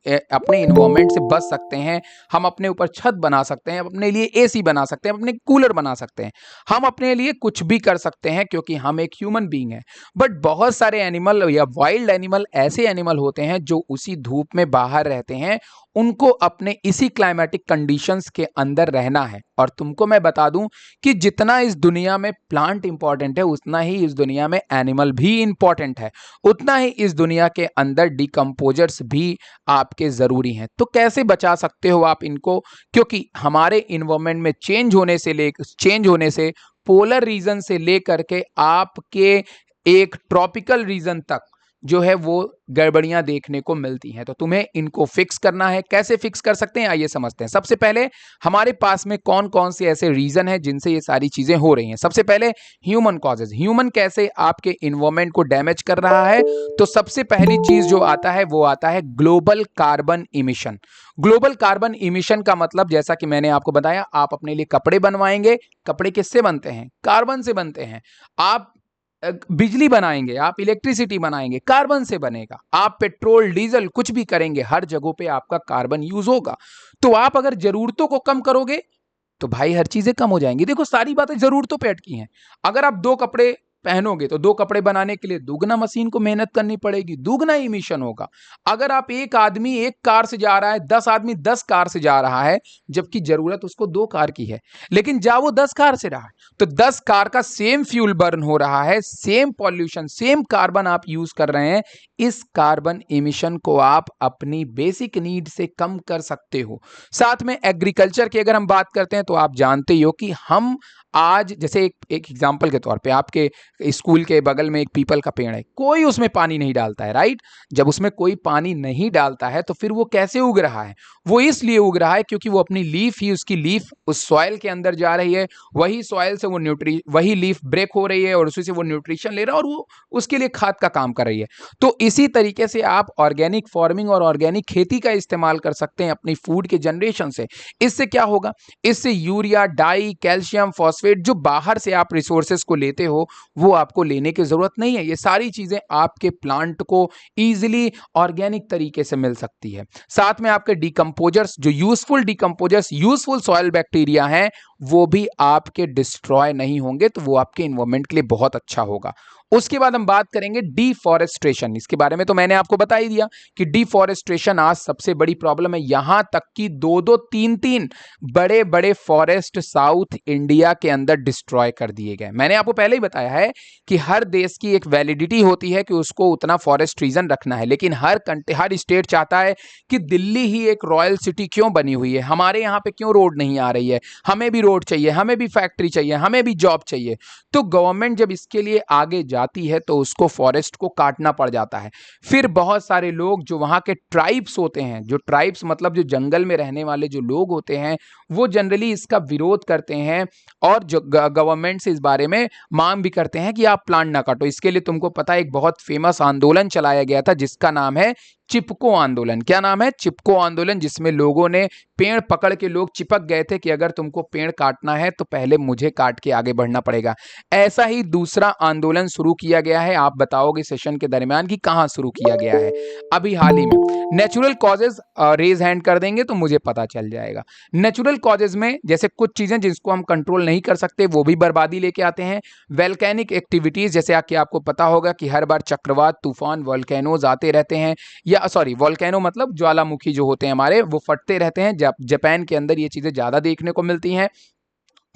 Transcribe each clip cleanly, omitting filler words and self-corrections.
अपने इन्वायरमेंट से बच सकते हैं, हम अपने ऊपर छत बना सकते हैं, अपने लिए एसी बना सकते हैं, अपने कूलर बना सकते हैं, हम अपने लिए कुछ भी कर सकते हैं क्योंकि हम एक ह्यूमन बीइंग है। बट बहुत सारे एनिमल या वाइल्ड एनिमल ऐसे एनिमल होते हैं जो उसी धूप में बाहर रहते हैं, उनको अपने इसी क्लाइमेटिक कंडीशंस के अंदर रहना है। और तुमको मैं बता दूं कि जितना इस दुनिया में प्लांट इंपॉर्टेंट है, उतना ही इस दुनिया में एनिमल भी इंपॉर्टेंट है, उतना ही इस दुनिया के अंदर डिकम्पोजर्स भी आपके जरूरी हैं। तो कैसे बचा सकते हो आप इनको? क्योंकि हमारे इन्वायरमेंट में चेंज होने से पोलर रीजन से लेकर के आपके एक ट्रॉपिकल रीजन तक जो है वो गड़बड़ियां देखने को मिलती हैं। तो तुम्हें इनको फिक्स करना है। कैसे फिक्स कर सकते हैं, आइए समझते हैं। सबसे पहले हमारे पास में कौन कौन से ऐसे रीजन हैं जिनसे ये सारी चीजें हो रही हैं। सबसे पहले ह्यूमन कॉजेज, ह्यूमन कैसे आपके इन्वायरमेंट को डैमेज कर रहा है। तो सबसे पहली चीज जो आता है वो आता है global carbon emission. Global carbon emission का मतलब, जैसा कि मैंने आपको बताया, आप अपने लिए कपड़े बनवाएंगे, कपड़े किससे बनते हैं? कार्बन से बनते हैं। आप बिजली बनाएंगे, आप इलेक्ट्रिसिटी बनाएंगे, कार्बन से बनेगा। आप पेट्रोल डीजल कुछ भी करेंगे, हर जगह पे आपका कार्बन यूज होगा। तो आप अगर जरूरतों को कम करोगे तो भाई हर चीजें कम हो जाएंगी। देखो सारी बातें जरूरतों पे अटकी हैं। अगर आप दो कपड़े पहनोगे तो दो कपड़े बनाने के लिए दुगना मशीन को मेहनत करनी पड़ेगी, दुगना इमिशन होगा। अगर आप एक आदमी एक कार से जा रहा है, 10 आदमी 10 कार से जा रहा है, जबकि जरूरत उसको 2 कार की है, लेकिन जा वो 10 कार से रहा है, तो 10 कार का सेम फ्यूल बर्न हो रहा है, सेम पॉल्यूशन, सेम कार्बन आप यूज कर रहे हैं। इस कार्बन इमिशन को आप अपनी बेसिक नीड से कम कर सकते हो। साथ में एग्रीकल्चर की अगर हम बात करते हैं तो आप जानते ही हो कि हम आज, जैसे एक एग्जांपल के तौर पे, आपके स्कूल के बगल में एक पीपल का पेड़ है, कोई उसमें पानी नहीं डालता है, राइट? जब उसमें कोई पानी नहीं डालता है तो फिर वो कैसे उग रहा है? वो इसलिए उग रहा है क्योंकि वो अपनी लीफ ही, उसकी लीफ उस सॉइल के अंदर जा रही है, वही सॉइल से वही लीफ ब्रेक हो रही है और उसी से वो न्यूट्रिशन ले रहा है और वो उसके लिए खाद का काम कर रही है। तो इसी तरीके से आप ऑर्गेनिक फार्मिंग और ऑर्गेनिक खेती का इस्तेमाल कर सकते हैं अपनी फूड के जनरेशन से। इससे क्या होगा? इससे यूरिया, डाई, कैल्शियम, फॉस्फेट जो बाहर से आप रिसोर्सेज को लेते हो, वो आपको लेने की जरूरत नहीं है। ये सारी चीजें आपके प्लांट को इजीली ऑर्गेनिक तरीके से मिल सकती है। साथ में आपके डिकम्पोजर्स, जो यूजफुल सॉइल बैक्टीरिया हैं, वो भी आपके डिस्ट्रॉय नहीं होंगे, तो वो आपके इन्वायरमेंट के लिए बहुत अच्छा होगा। उसके बाद हम बात करेंगे डिफॉरेस्ट्रेशन। इसके बारे में तो मैंने आपको बता ही दिया कि डिफॉरेस्ट्रेशन आज सबसे बड़ी प्रॉब्लम है। यहां तक कि दो दो तीन तीन बड़े बड़े फॉरेस्ट साउथ इंडिया के अंदर डिस्ट्रॉय कर दिए गए। मैंने आपको पहले ही बताया है कि हर देश की एक वैलिडिटी होती है कि उसको उतना फॉरेस्ट रीजन रखना है, लेकिन हर स्टेट चाहता है कि दिल्ली ही एक रॉयल सिटी क्यों बनी हुई है, हमारे यहाँ पे क्यों रोड नहीं आ रही है, हमें भी रोड चाहिए, हमें भी फैक्ट्री चाहिए, हमें भी जॉब चाहिए। तो गवर्नमेंट जब इसके लिए आगे जाती है तो उसको फॉरेस्ट को काटना पड़ जाता है। फिर बहुत सारे लोग जो वहां के ट्राइब्स होते हैं, जो ट्राइब्स मतलब जो जंगल में रहने वाले जो लोग होते हैं, वो जनरली इसका विरोध करते हैं और जो गवर्नमेंट से इस बारे में मांग भी करते हैं कि आप प्लांट ना काटो। इसके लिए तुमको पता है एक बहुत फेमस आंदोलन चलाया गया था जिसका नाम है चिपको आंदोलन। क्या नाम है? चिपको आंदोलन, जिसमें लोगों ने पेड़ पकड़ के, लोग चिपक गए थे कि अगर तुमको पेड़ काटना है तो पहले मुझे काट के आगे बढ़ना पड़ेगा। ऐसा ही दूसरा आंदोलन शुरू किया गया है। आप बताओगे सेशन के दरमियान कि कहां शुरू किया गया है? अभी हाल ही में। नेचुरल कॉजेज, रेज हैंड कर देंगे तो मुझे पता चल जाएगा। नेचुरल कॉजेज में जैसे कुछ चीजें जिसको हम कंट्रोल नहीं कर सकते वो भी बर्बादी लेके आते हैं। वोल्केनिक एक्टिविटीज, जैसे आपको पता होगा कि हर बार चक्रवात, तूफान, वोल्केनोज आते रहते हैं, या सॉरी, वोल्केनो मतलब ज्वालामुखी जो होते हैं हमारे, वो फटते रहते हैं। जापान के अंदर ये चीजें ज्यादा देखने को मिलती हैं।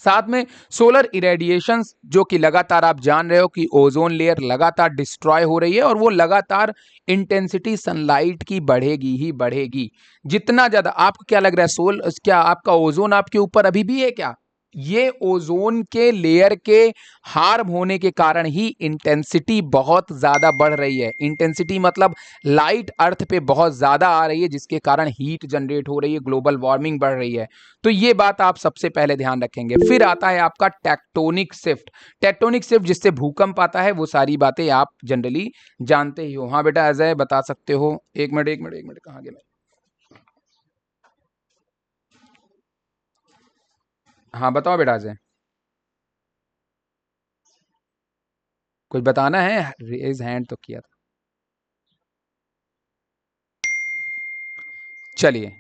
साथ में सोलर इरेडिएशंस, जो कि लगातार आप जान रहे हो कि ओजोन लेयर लगातार डिस्ट्रॉय हो रही है और वो लगातार इंटेंसिटी सनलाइट की बढ़ेगी ही बढ़ेगी। जितना ज्यादा, आपको क्या लग रहा है, क्या आपका ओजोन आपके ऊपर अभी भी है क्या? ये ओजोन के लेयर के हार्म होने के कारण ही इंटेंसिटी बहुत ज्यादा बढ़ रही है। इंटेंसिटी मतलब लाइट अर्थ पे बहुत ज्यादा आ रही है, जिसके कारण हीट जनरेट हो रही है, ग्लोबल वार्मिंग बढ़ रही है। तो ये बात आप सबसे पहले ध्यान रखेंगे। फिर आता है आपका टेक्टोनिक शिफ्ट। टेक्टोनिक शिफ्ट जिससे भूकंप आता है, वो सारी बातें आप जनरली जानते ही हो। हाँ बेटा अजय बता सकते हो। एक मिनट एक मिनट एक मिनट, कहाँ गया मैं? हाँ बताओ बेटा अजय, कुछ बताना है? रेज हैंड तो किया था। चलिए,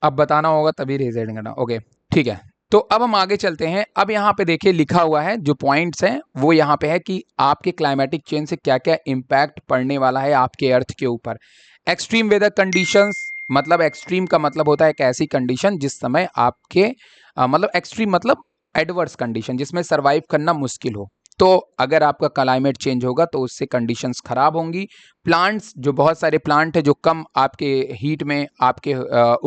अब बताना होगा तभी रिजल्ट करना। ओके, ठीक है। तो अब हम आगे चलते हैं। अब यहाँ पे देखिए लिखा हुआ है, जो पॉइंट्स हैं वो यहाँ पे है कि आपके क्लाइमेटिक चेंज से क्या क्या इम्पैक्ट पड़ने वाला है आपके अर्थ के ऊपर। एक्सट्रीम वेदर कंडीशंस, मतलब एक्सट्रीम का मतलब होता है एक ऐसी कंडीशन जिस समय आपके मतलब एक्सट्रीम मतलब एडवर्स कंडीशन, जिसमें सर्वाइव करना मुश्किल हो। तो अगर आपका क्लाइमेट चेंज होगा तो उससे कंडीशंस खराब होंगी। प्लांट्स, जो बहुत सारे प्लांट है जो कम आपके हीट में आपके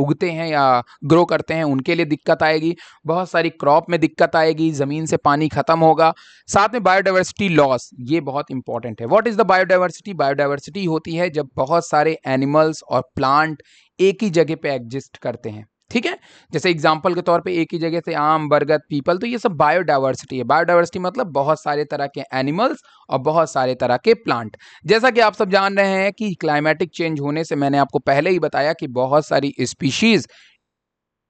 उगते हैं या ग्रो करते हैं, उनके लिए दिक्कत आएगी। बहुत सारी क्रॉप में दिक्कत आएगी, ज़मीन से पानी खत्म होगा। साथ में बायोडाइवर्सिटी लॉस, ये बहुत इंपॉर्टेंट है। What is the biodiversity? Biodiversity होती है जब बहुत सारे एनिमल्स और प्लांट एक ही जगह पे एग्जिस्ट करते हैं, ठीक है। जैसे एग्जाम्पल के तौर पे एक ही जगह से आम, बरगद, पीपल, तो ये सब बायोडाइवर्सिटी है। बायोडाइवर्सिटी मतलब बहुत सारे तरह के एनिमल्स और बहुत सारे तरह के प्लांट। जैसा कि आप सब जान रहे हैं कि क्लाइमेटिक चेंज होने से, मैंने आपको पहले ही बताया कि बहुत सारी स्पीशीज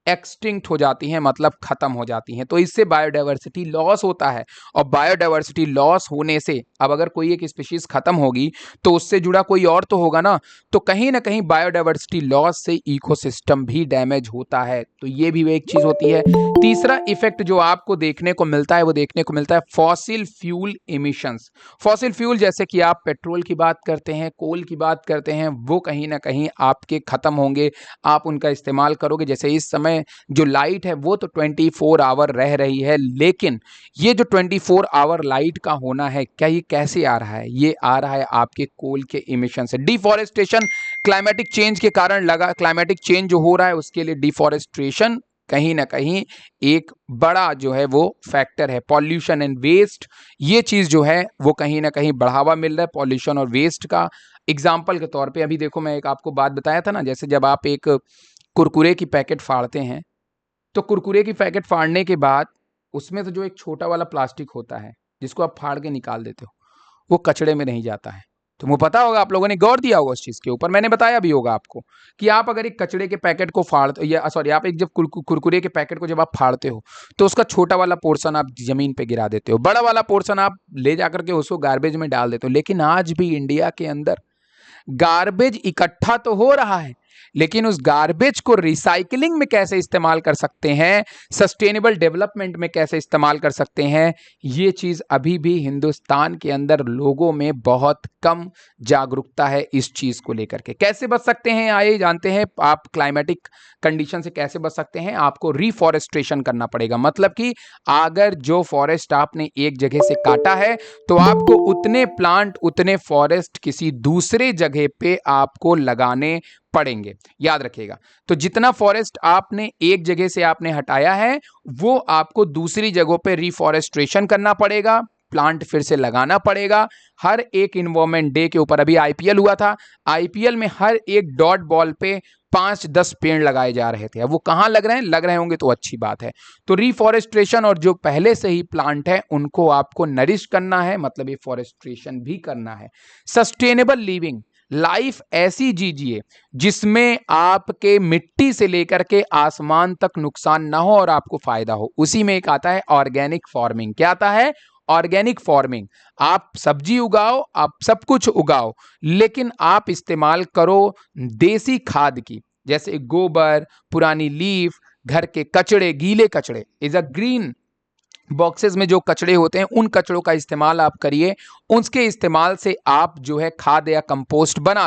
एक्सटिंक्ट हो जाती हैं, मतलब खत्म हो जाती हैं। तो इससे बायोडाइवर्सिटी लॉस होता है। और बायोडाइवर्सिटी लॉस होने से, अब अगर कोई एक स्पीशीज खत्म होगी तो उससे जुड़ा कोई और तो होगा ना, तो कहीं ना कहीं बायोडाइवर्सिटी लॉस से इकोसिस्टम भी डैमेज होता है। तो ये भी एक चीज होती है। तीसरा इफेक्ट जो आपको देखने को मिलता है वो देखने को मिलता है fossil fuel emissions. Fossil fuel, जैसे कि आप पेट्रोल की बात करते हैं, कोल की बात करते हैं, वो कहीं ना कहीं आपके खत्म होंगे। आप उनका इस्तेमाल करोगे। जैसे इस समय जो लाइट है वो तो 24 आवर रह रही है, लेकिन ये जो 24 आवर लाइट का होना है, क्या ये कैसे आ रहा है? ये आ रहा है आपके कोल के इमिशन से। डिफॉरेस्टेशन, क्लाइमेटिक चेंज के कारण लगा, क्लाइमेटिक चेंज जो हो रहा है उसके लिए डिफॉरेस्टेशन कहीं ना कहीं एक बड़ा जो है वो फैक्टर है। पॉल्यूशन एंड वेस्ट, ये चीज जो है वो कहीं ना कहीं बढ़ावा मिल रहा है पॉल्यूशन और वेस्ट का। एग्जाम्पल के तौर पे अभी देखो, मैं एक आपको बात बताया था ना, जैसे जब आप एक कुरकुरे की पैकेट फाड़ते हैं, तो कुरकुरे की पैकेट फाड़ने के बाद उसमें से जो एक छोटा वाला प्लास्टिक होता है जिसको आप फाड़ के निकाल देते हो, वो कचड़े में नहीं जाता है। तुमको पता होगा, आप लोगों ने गौर दिया होगा उस चीज के ऊपर, मैंने बताया भी होगा आपको कि आप अगर एक कचड़े के पैकेट को फाड़ते, या सॉरी, आप एक जब कुरकुरे के पैकेट को जब आप फाड़ते हो तो उसका छोटा वाला पोर्शन आप जमीन पे गिरा देते हो, बड़ा वाला पोर्शन आप ले जाकर के उसको गार्बेज में डाल देते हो। लेकिन आज भी इंडिया के अंदर गार्बेज इकट्ठा तो हो रहा है, लेकिन उस गार्बेज को रिसाइकलिंग में कैसे इस्तेमाल कर सकते हैं, सस्टेनेबल डेवलपमेंट में कैसे इस्तेमाल कर सकते हैं, ये चीज अभी भी हिंदुस्तान के अंदर लोगों में बहुत कम जागरूकता है इस चीज को लेकर के। कैसे बच सकते हैं आइए जानते हैं। आप क्लाइमेटिक कंडीशन से कैसे बच सकते हैं? आपको रिफॉरेस्ट्रेशन करना पड़ेगा। मतलब कि अगर जो फॉरेस्ट आपने एक जगह से काटा है तो आपको उतने प्लांट, उतने फॉरेस्ट किसी दूसरे जगह पे आपको लगाने पड़ेंगे। याद रखिएगा। तो जितना फॉरेस्ट आपने एक जगह से आपने हटाया है वो आपको दूसरी जगहों पे रिफॉरेस्ट्रेशन करना पड़ेगा, प्लांट फिर से लगाना पड़ेगा। हर एक इन्वायरमेंट डे के ऊपर, अभी आईपीएल हुआ था, आईपीएल में हर एक डॉट बॉल पे 5-10 पेड़ लगाए जा रहे थे। अब वो कहां लग रहे हैं, लग रहे होंगे तो अच्छी बात है। तो रिफॉरेस्ट्रेशन, और जो पहले से ही प्लांट है उनको आपको नरिश करना है, मतलब ये फॉरेस्ट्रेशन भी करना है। सस्टेनेबल लिविंग, लाइफ ऐसी जीजिए जिसमें आपके मिट्टी से लेकर के आसमान तक नुकसान ना हो और आपको फायदा हो। उसी में एक आता है ऑर्गेनिक फार्मिंग। क्या आता है? Organic farming. आप सब्जी उगाओ, आप सब कुछ उगाओ, लेकिन आप इस्तेमाल करो देसी खाद की, जैसे गोबर, पुरानी लीफ, घर के कचड़े, गीले कचड़े, इज अ ग्रीन बॉक्सेस में जो कचड़े होते हैं उन कचड़ों का इस्तेमाल आप करिए। उसके इस्तेमाल से आप जो है खाद या कंपोस्ट बना